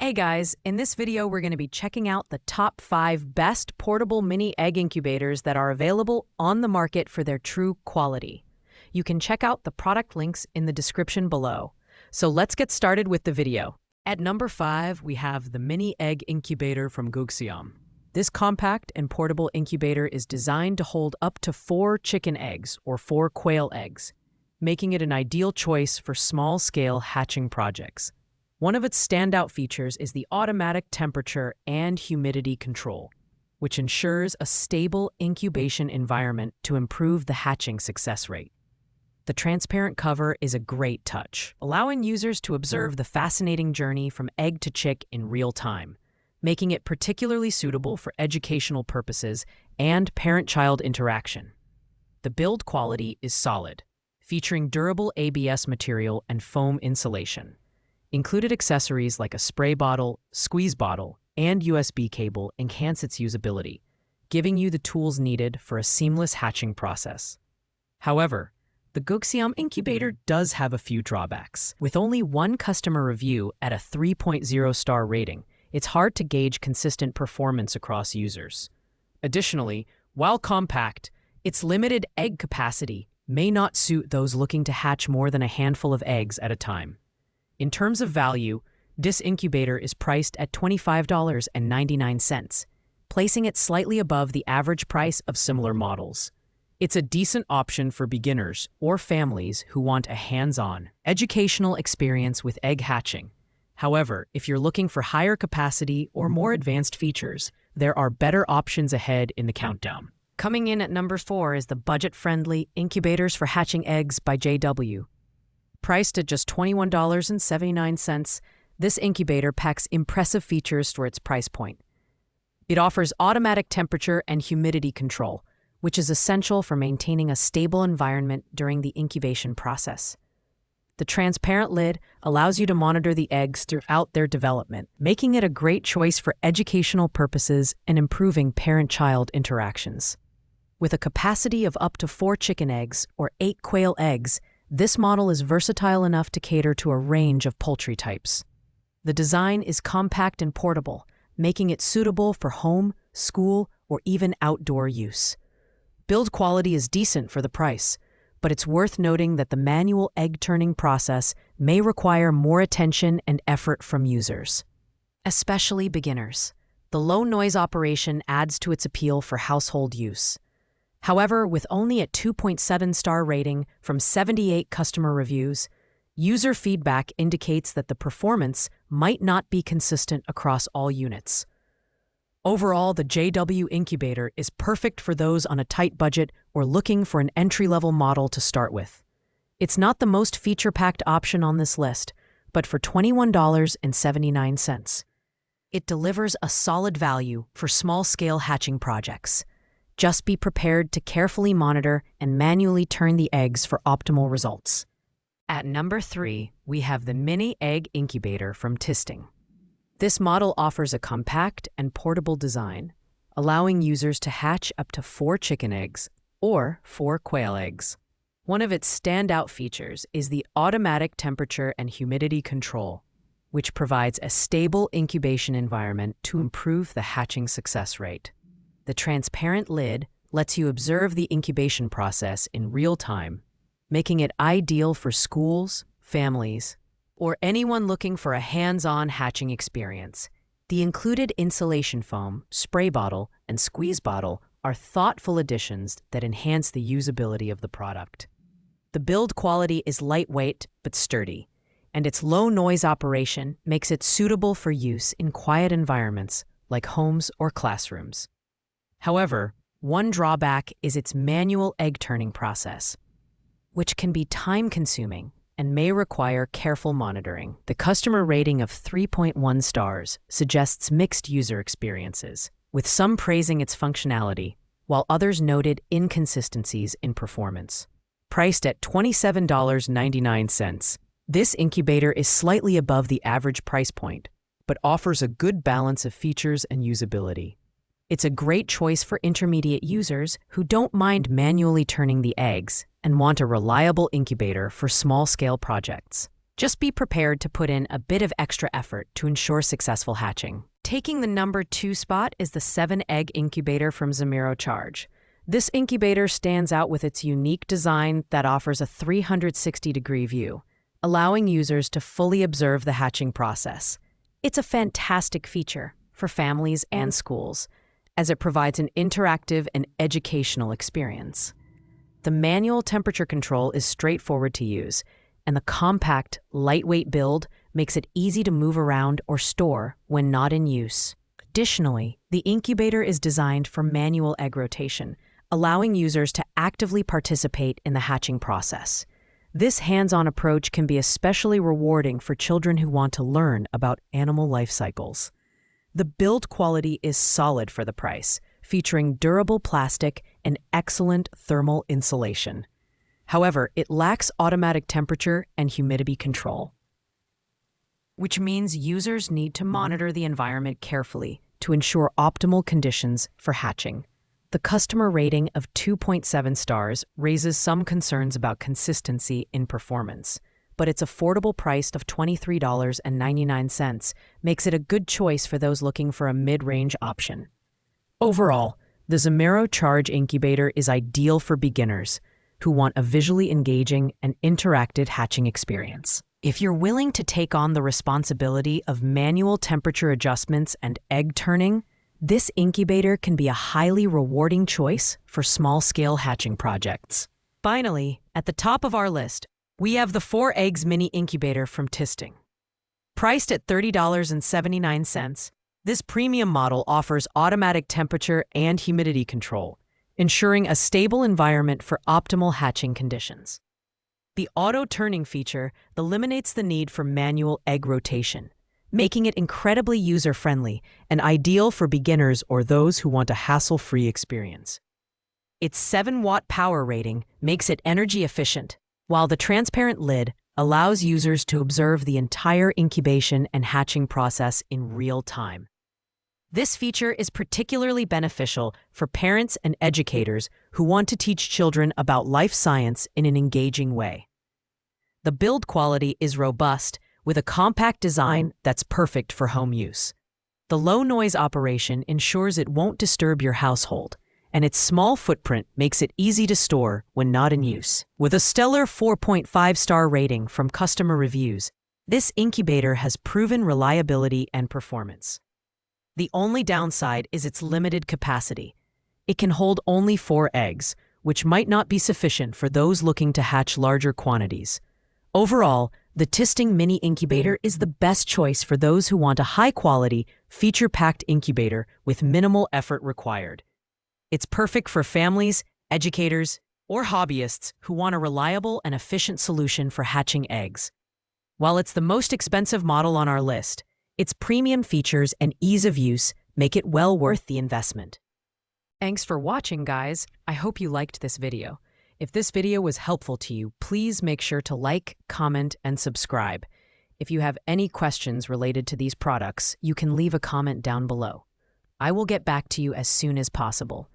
Hey guys, in this video we're going to be checking out the top 5 best portable mini egg incubators that are available on the market for their true quality. You can check out the product links in the description below. So let's get started with the video. At number 5, we have the mini egg incubator from goose. This compact and portable incubator is designed to hold up to 4 chicken eggs or 4 quail eggs, making it an ideal choice for small-scale hatching projects. One of its standout features is the automatic temperature and humidity control, which ensures a stable incubation environment to improve the hatching success rate. The transparent cover is a great touch, allowing users to observe the fascinating journey from egg to chick in real time, making it particularly suitable for educational purposes and parent-child interaction. The build quality is solid, featuring durable ABS material and foam insulation. Included accessories like a spray bottle, squeeze bottle, and USB cable enhance its usability, giving you the tools needed for a seamless hatching process. However, the goose incubator does have a few drawbacks. With only one customer review at a 3.0 star rating, it's hard to gauge consistent performance across users. Additionally, while compact, its limited egg capacity may not suit those looking to hatch more than a handful of eggs at a time. In terms of value, this incubator is priced at $25.99, placing it slightly above the average price of similar models. It's a decent option for beginners or families who want a hands-on, educational experience with egg hatching. However, if you're looking for higher capacity or more advanced features, there are better options ahead in the countdown. Coming in at number 4 is the budget-friendly Incubators for Hatching Eggs by JW. Priced at just $21.79, this incubator packs impressive features for its price point. It offers automatic temperature and humidity control, which is essential for maintaining a stable environment during the incubation process. The transparent lid allows you to monitor the eggs throughout their development, making it a great choice for educational purposes and improving parent-child interactions. With a capacity of up to 4 chicken eggs or 8 quail eggs, this model is versatile enough to cater to a range of poultry types. The design is compact and portable, making it suitable for home, school, or even outdoor use. Build quality is decent for the price, but it's worth noting that the manual egg-turning process may require more attention and effort from users, especially beginners. The low-noise operation adds to its appeal for household use. However, with only a 2.7 star rating from 78 customer reviews, user feedback indicates that the performance might not be consistent across all units. Overall, the JW Incubator is perfect for those on a tight budget or looking for an entry-level model to start with. It's not the most feature-packed option on this list, but for $21.79, it delivers a solid value for small-scale hatching projects. Just be prepared to carefully monitor and manually turn the eggs for optimal results. At number 3, we have the Mini Egg Incubator from Tisting. This model offers a compact and portable design, allowing users to hatch up to 4 chicken eggs or 4 quail eggs. One of its standout features is the automatic temperature and humidity control, which provides a stable incubation environment to improve the hatching success rate. The transparent lid lets you observe the incubation process in real time, making it ideal for schools, families, or anyone looking for a hands-on hatching experience. The included insulation foam, spray bottle, and squeeze bottle are thoughtful additions that enhance the usability of the product. The build quality is lightweight but sturdy, and its low-noise operation makes it suitable for use in quiet environments like homes or classrooms. However, one drawback is its manual egg-turning process, which can be time-consuming and may require careful monitoring. The customer rating of 3.1 stars suggests mixed user experiences, with some praising its functionality, while others noted inconsistencies in performance. Priced at $27.99, this incubator is slightly above the average price point, but offers a good balance of features and usability. It's a great choice for intermediate users who don't mind manually turning the eggs and want a reliable incubator for small-scale projects. Just be prepared to put in a bit of extra effort to ensure successful hatching. Taking the number 2 spot is the 7-egg incubator from Zamiro Charge. This incubator stands out with its unique design that offers a 360-degree view, allowing users to fully observe the hatching process. It's a fantastic feature for families and schools, as it provides an interactive and educational experience. The manual temperature control is straightforward to use, and the compact, lightweight build makes it easy to move around or store when not in use. Additionally, the incubator is designed for manual egg rotation, allowing users to actively participate in the hatching process. This hands-on approach can be especially rewarding for children who want to learn about animal life cycles. The build quality is solid for the price, featuring durable plastic and excellent thermal insulation. However, it lacks automatic temperature and humidity control, which means users need to monitor the environment carefully to ensure optimal conditions for hatching. The customer rating of 2.7 stars raises some concerns about consistency in performance, but its affordable price of $23.99 makes it a good choice for those looking for a mid-range option. Overall, the Zamiro Charge Incubator is ideal for beginners who want a visually engaging and interactive hatching experience. If you're willing to take on the responsibility of manual temperature adjustments and egg turning, this incubator can be a highly rewarding choice for small-scale hatching projects. Finally, at the top of our list, we have the 4 Eggs Mini Incubator from Tisting. Priced at $30.79, this premium model offers automatic temperature and humidity control, ensuring a stable environment for optimal hatching conditions. The auto-turning feature eliminates the need for manual egg rotation, making it incredibly user-friendly and ideal for beginners or those who want a hassle-free experience. Its 7-watt power rating makes it energy efficient, while the transparent lid allows users to observe the entire incubation and hatching process in real time. This feature is particularly beneficial for parents and educators who want to teach children about life science in an engaging way. The build quality is robust, with a compact design that's perfect for home use. The low-noise operation ensures it won't disturb your household, and its small footprint makes it easy to store when not in use. With a stellar 4.5-star rating from customer reviews, this incubator has proven reliability and performance. The only downside is its limited capacity. It can hold only 4 eggs, which might not be sufficient for those looking to hatch larger quantities. Overall, the Tisting Mini Incubator is the best choice for those who want a high-quality, feature-packed incubator with minimal effort required. It's perfect for families, educators, or hobbyists who want a reliable and efficient solution for hatching eggs. While it's the most expensive model on our list, its premium features and ease of use make it well worth the investment. Thanks for watching, guys. I hope you liked this video. If this video was helpful to you, please make sure to like, comment, and subscribe. If you have any questions related to these products, you can leave a comment down below. I will get back to you as soon as possible.